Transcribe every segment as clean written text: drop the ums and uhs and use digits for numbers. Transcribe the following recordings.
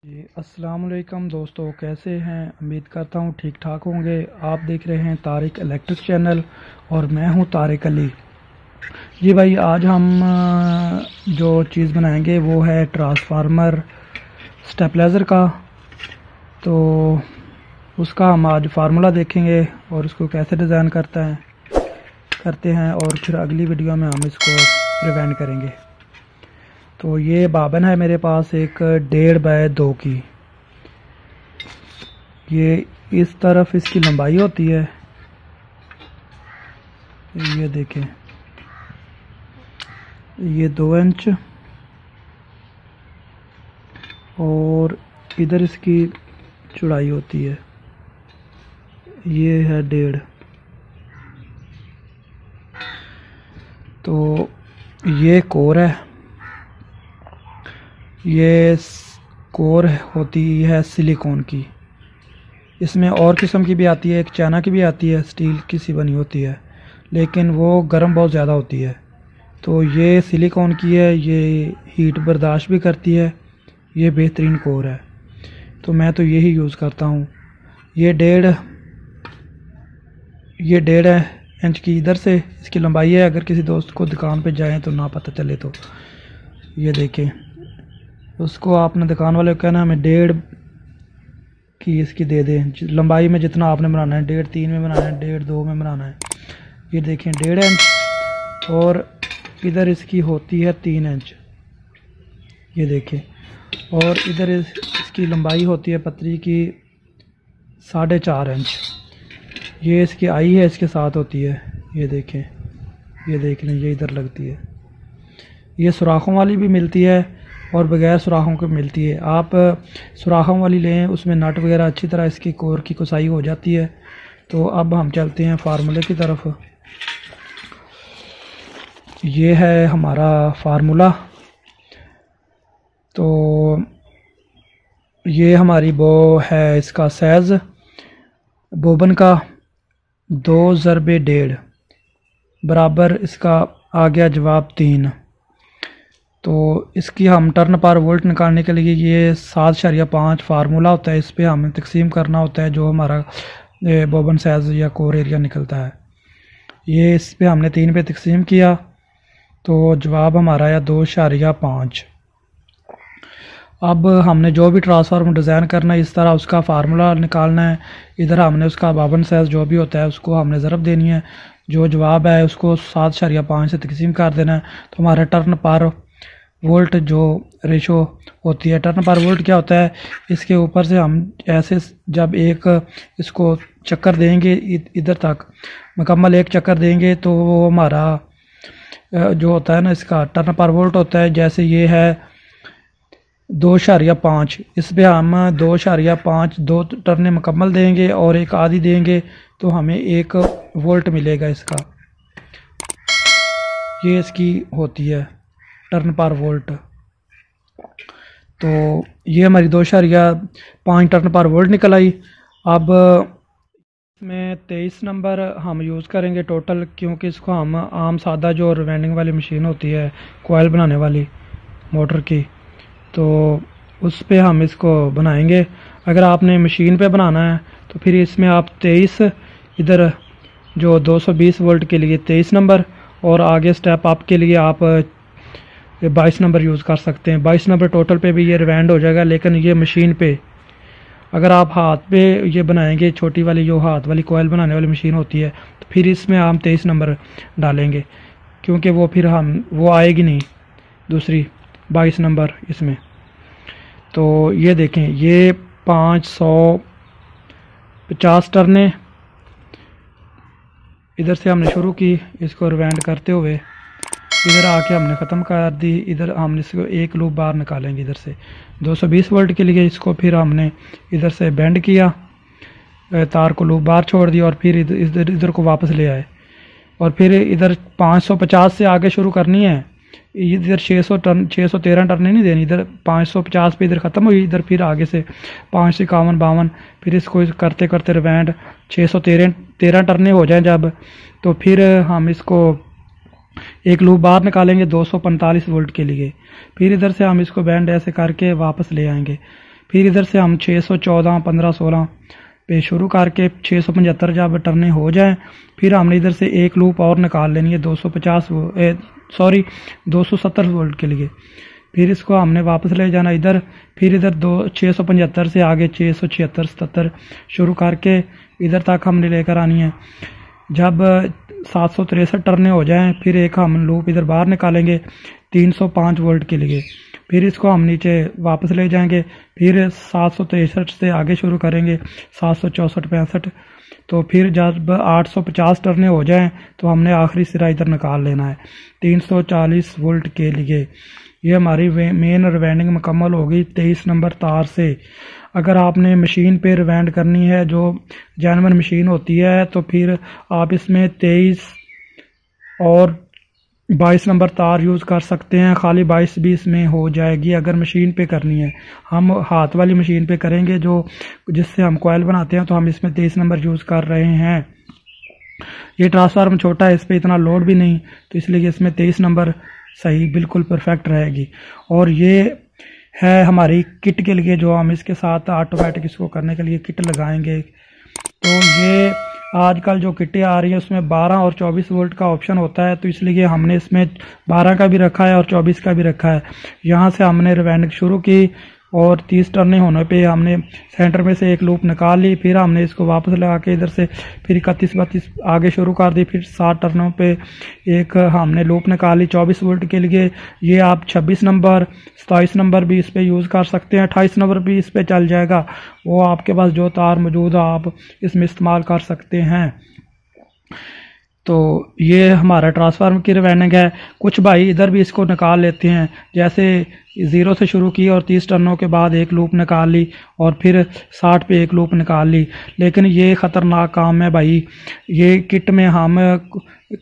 जी अस्सलाम वालेकुम दोस्तों, कैसे हैं? उम्मीद करता हूँ ठीक ठाक होंगे। आप देख रहे हैं तारिक इलेक्ट्रिक चैनल और मैं हूँ तारिक अली। जी भाई, आज हम जो चीज़ बनाएंगे वो है ट्रांसफार्मर स्टेबलाइज़र का। तो उसका हम आज फार्मूला देखेंगे और उसको कैसे डिज़ाइन करते हैं और फिर अगली वीडियो में हम इसको प्रिवेंट करेंगे। तो ये बाबन है मेरे पास, एक 1.5 बाय 2 की। ये इस तरफ इसकी लंबाई होती है, ये देखें, ये 2 इंच, और इधर इसकी चौड़ाई होती है, ये है 1.5। तो ये कोर है, ये कोर होती है सिलिकॉन की। इसमें और किस्म की भी आती है, एक चाइना की भी आती है, स्टील की सी बनी होती है, लेकिन वो गर्म बहुत ज़्यादा होती है। तो ये सिलिकॉन की है, ये हीट बर्दाश्त भी करती है, ये बेहतरीन कोर है। तो मैं तो यही यूज़ करता हूँ। ये 1.5 इंच की इधर से इसकी लंबाई है। अगर किसी दोस्त को दुकान पे जाएं तो ना पता चले तो ये देखें, उसको आपने दुकान वाले को कहना हमें 1.5 की इसकी दे दें। लंबाई में जितना आपने बनाना है, 1.5 3 में बनाना है, 1.5 2 में बनाना है। ये देखें 1.5 इंच, और इधर इसकी होती है 3 इंच, ये देखें। और इधर इसकी लंबाई होती है पतरी की 4.5 इंच। ये इसकी आई है, इसके साथ होती है, ये देखें, ये देख लें, ये इधर लगती है। ये सुराखों वाली भी मिलती है और बगैर सुराखों के मिलती है। आप सुराखों वाली लें, उसमें नट वगैरह अच्छी तरह इसकी कोर की कुसाई हो जाती है। तो अब हम चलते हैं फार्मूले की तरफ। ये है हमारा फार्मूला। तो ये हमारी वो है, इसका साइज़ बोबन का 2 × 1.5 बराबर, इसका आ गया जवाब 3। तो इसकी हम टर्न पर वोल्ट निकालने के लिए ये 7.5 फार्मूला होता है, इस पे हमें तकसीम करना होता है जो हमारा बोबन साइज़ या कोर एरिया निकलता है। ये इस पे हमने 3 पे तकसीम किया तो जवाब हमारा आया 2.5। अब हमने जो भी ट्रांसफार्मर डिज़ाइन करना है, इस तरह उसका फार्मूला निकालना है। इधर हमने उसका बाबन साइज़ जो भी होता है उसको हमने ज़रब देनी है, जो जवाब है उसको 7.5 से तकसीम कर देना है। तो हमारा टर्न पर वोल्ट जो रेशो होती है, टर्न पर वोल्ट क्या होता है, इसके ऊपर से हम ऐसे जब एक इसको चक्कर देंगे इधर तक, मुकम्मल एक चक्कर देंगे तो वो हमारा जो होता है ना, इसका टर्न पर वोल्ट होता है। जैसे ये है 2.5, इस पर हम 2.5 2 टर्नें मुकम्मल देंगे और एक आधी देंगे तो हमें 1 वोल्ट मिलेगा इसका। ये इसकी होती है टर्न पर वोल्ट। तो ये हमारी 2.5 टर्न पर वोल्ट निकल आई। अब इसमें 23 नंबर हम यूज़ करेंगे टोटल, क्योंकि इसको हम आम सादा जो रिवाइंडिंग वाली मशीन होती है, कोयल बनाने वाली मोटर की, तो उस पे हम इसको बनाएंगे। अगर आपने मशीन पे बनाना है तो फिर इसमें आप 23, इधर जो 220 वोल्ट के लिए 23 नंबर, और आगे स्टेप अप के लिए आप 22 नंबर यूज़ कर सकते हैं। 22 नंबर टोटल पे भी ये रिवाइंड हो जाएगा, लेकिन ये मशीन पे अगर आप हाथ पे ये बनाएंगे, छोटी वाली जो हाथ वाली कोयल बनाने वाली मशीन होती है, तो फिर इसमें हम 23 नंबर डालेंगे, क्योंकि वो फिर वो आएगी नहीं दूसरी 22 नंबर इसमें। तो ये देखें, ये 550 टर्नें इधर से हमने शुरू की, इसको रिवाइंड करते हुए इधर आके हमने ख़त्म कर दी। इधर हमने इसको एक लूप बार निकालेंगे इधर से 220 वोल्ट के लिए। इसको फिर हमने इधर से बेंड किया, तार को लूप बार छोड़ दिया और फिर इधर को वापस ले आए, और फिर इधर 550 से आगे शुरू करनी है। इधर 613 टर्नें नहीं देनी, इधर 550 पे इधर ख़त्म हुई, इधर फिर आगे से 551 52, फिर इसको करते करते रिवाइंड 613 टर्नें हो जाएं जब, तो फिर हम इसको एक लूप बाहर निकालेंगे 245 वोल्ट के लिए। फिर इधर से हम इसको बैंड ऐसे करके वापस ले आएंगे। फिर इधर से हम 614, 15, 16 पे शुरू करके 675 जब टर्ने हो जाएं, फिर हमने इधर से एक लूप और निकाल लेनी है 270 वोल्ट के लिए। फिर इसको हमने वापस ले जाना इधर, फिर इधर 675 से आगे 676, 77 शुरू करके इधर तक हमने लेकर आनी है। जब 763 टर्ने हो जाएं, फिर एक हम लूप इधर बाहर निकालेंगे 305 वोल्ट के लिए। फिर इसको हम नीचे वापस ले जाएंगे, फिर 763 से आगे शुरू करेंगे 764, 65। तो फिर जब 850 टर्ने हो जाएं तो हमने आखिरी सिरा इधर निकाल लेना है 340 वोल्ट के लिए। ये हमारी मेन रिवाइंडिंग मुकम्मल होगी 23 नंबर तार से। अगर आपने मशीन पे रिवाइंड करनी है जो जेन्युइन मशीन होती है, तो फिर आप इसमें 23 और 22 नंबर तार यूज़ कर सकते हैं। खाली 22 भी इसमें हो जाएगी अगर मशीन पे करनी है। हम हाथ वाली मशीन पे करेंगे जो जिससे हम कॉइल बनाते हैं, तो हम इसमें 23 नंबर यूज़ कर रहे हैं। ये ट्रांसफार्मर छोटा है, इस पर इतना लोड भी नहीं, तो इसलिए इसमें 23 नंबर सही बिल्कुल परफेक्ट रहेगी। और ये है हमारी किट के लिए, जो हम इसके साथ ऑटोमेटिक इसको करने के लिए किट लगाएंगे। तो ये आजकल जो किटें आ रही है उसमें 12 और 24 वोल्ट का ऑप्शन होता है, तो इसलिए हमने इसमें 12 का भी रखा है और 24 का भी रखा है। यहाँ से हमने रिवाइंडिंग शुरू की और 30 टर्ने होने पे हमने सेंटर में से एक लूप निकाल ली। फिर हमने इसको वापस लगा के इधर से फिर 31, 32 आगे शुरू कर दी। फिर 60 टर्नों पे एक हमने लूप निकाली 24 वोल्ट के लिए। ये आप 26 नंबर, 27 नंबर भी इस पे यूज़ कर सकते हैं, 28 नंबर भी इस पे चल जाएगा। वो आपके पास जो तार मौजूद है आप इसमें इस्तेमाल कर सकते हैं। तो ये हमारा ट्रांसफार्मर की रिवाइंडिंग है। कुछ भाई इधर भी इसको निकाल लेते हैं, जैसे 0 से शुरू की और 30 टर्नों के बाद एक लूप निकाल ली और फिर 60 पे एक लूप निकाल ली। लेकिन ये ख़तरनाक काम है भाई। ये किट में हम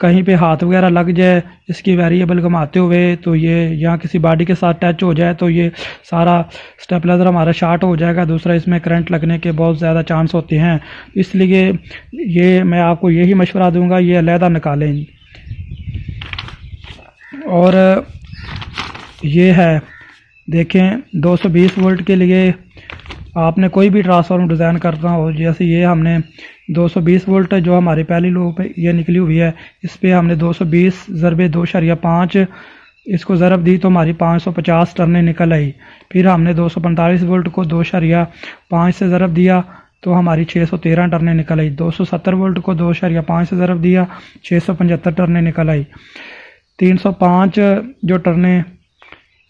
कहीं पे हाथ वगैरह लग जाए इसकी वेरिएबल घुमाते हुए, तो ये यहाँ किसी बॉडी के साथ टच हो जाए तो ये सारा स्टेबलाइजर हमारा शॉर्ट हो जाएगा। दूसरा इसमें करंट लगने के बहुत ज़्यादा चांस होते हैं, इसलिए ये मैं आपको यही मशवरा दूंगा, ये अलहदा निकालें। और ये है देखें 220 वोल्ट के लिए आपने कोई भी ट्रांसफार्मर डिज़ाइन करना हो, जैसे ये हमने 220 वोल्ट जो हमारी पहली लूप ये निकली हुई है, इस पे हमने 220 ज़रबे 2.5 इसको ज़रब दी तो हमारी 550 टर्नें निकल आई। फिर हमने 245 वोल्ट को 2.5 से ज़रब दिया तो हमारी 613 टर्नें निकल आई। 270 वोल्ट को 2.5 से ज़रब दिया 675 टर्नें निकल आई। 305 जो टर्नें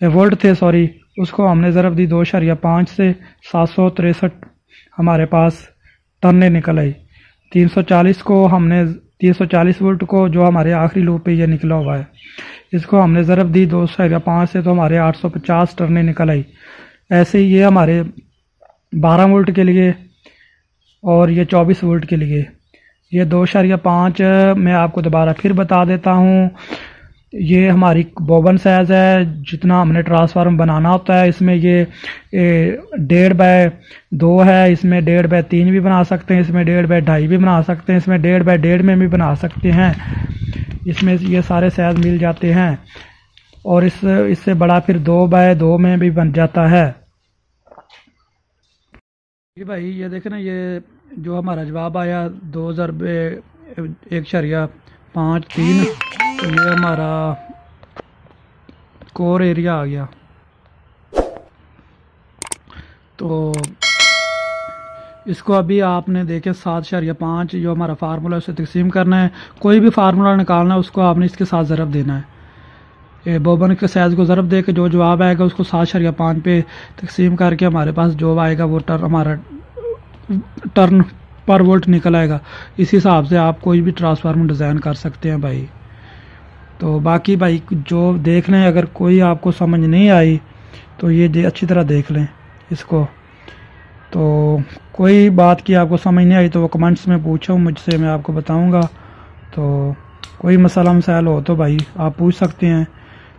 वोल्ट थे उसको हमने ज़रब दी 2.5 से 763 हमारे पास टर्नें निकल आई। 340 वोल्ट को जो हमारे आखिरी लूप पे ये निकला हुआ है, इसको हमने ज़रब दी 2.5 से तो हमारे 850 टर्नें निकल आई। ऐसे ही ये हमारे 12 वोल्ट के लिए और ये 24 वोल्ट के लिए। ये 2.5 मैं आपको दोबारा फिर बता देता हूँ। ये हमारी बोबन साइज़ है, जितना हमने ट्रांसफार्मर बनाना होता है। इसमें ये 1.5x2 है, इसमें 1.5x3 भी बना सकते हैं, इसमें 1.5x2.5 भी बना सकते हैं, इसमें 1.5x1.5 में भी बना सकते हैं। इसमें ये सारे साइज़ मिल जाते हैं और इससे बड़ा फिर 2x2 में भी बन जाता है। ये भाई ये देखें ना, ये जो हमारा जवाब आया 2.1.53, तो ये हमारा कोर एरिया आ गया। तो इसको अभी आपने देखे 7.5 जो हमारा फार्मूला उसे तकसीम करना है। कोई भी फार्मूला निकालना है उसको आपने इसके साथ ज़रब देना है। ये बोबन के साइज़ को ज़रब दे के जो जवाब आएगा उसको 7.5 पे तकसीम करके हमारे पास जो आएगा वो हमारा टर्न पर वोल्ट निकल आएगा। इस हिसाब से आप कोई भी ट्रांसफार्मर डिज़ाइन कर सकते हैं भाई। तो बाकी भाई जो देख लें, अगर कोई आपको समझ नहीं आई तो ये अच्छी तरह देख लें इसको। तो कोई बात की आपको समझ नहीं आई तो वो कमेंट्स में पूछो मुझसे, मैं आपको बताऊंगा। तो कोई मसला मसाइल हो तो भाई आप पूछ सकते हैं।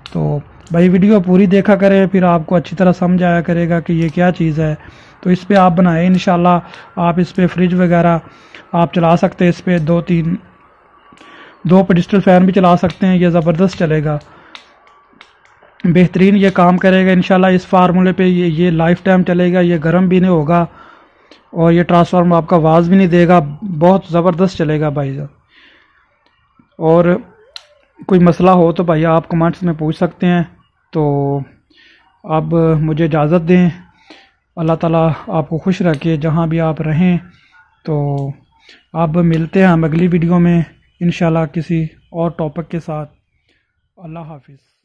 तो भाई वीडियो पूरी देखा करें, फिर आपको अच्छी तरह समझ आया करेगा कि ये क्या चीज़ है। तो इस पे आप बनाएं इंशाल्लाह। आप इस पे फ्रिज वगैरह आप चला सकते हैं, इस पे 2 पेडिस्टल फैन भी चला सकते हैं, ये ज़बरदस्त चलेगा। बेहतरीन ये काम करेगा इंशाल्लाह। इस फार्मूले पे ये लाइफ टाइम चलेगा, ये गर्म भी नहीं होगा और ये ट्रांसफार्मर आपका आवाज़ भी नहीं देगा, बहुत ज़बरदस्त चलेगा भाई साहब। और कोई मसला हो तो भाई आप कमेंट्स में पूछ सकते हैं। तो अब मुझे इजाज़त दें, अल्लाह ताला आपको खुश रखे जहाँ भी आप रहें। तो अब मिलते हैं हम अगली वीडियो में इंशाल्लाह किसी और टॉपिक के साथ। अल्लाह हाफिज़।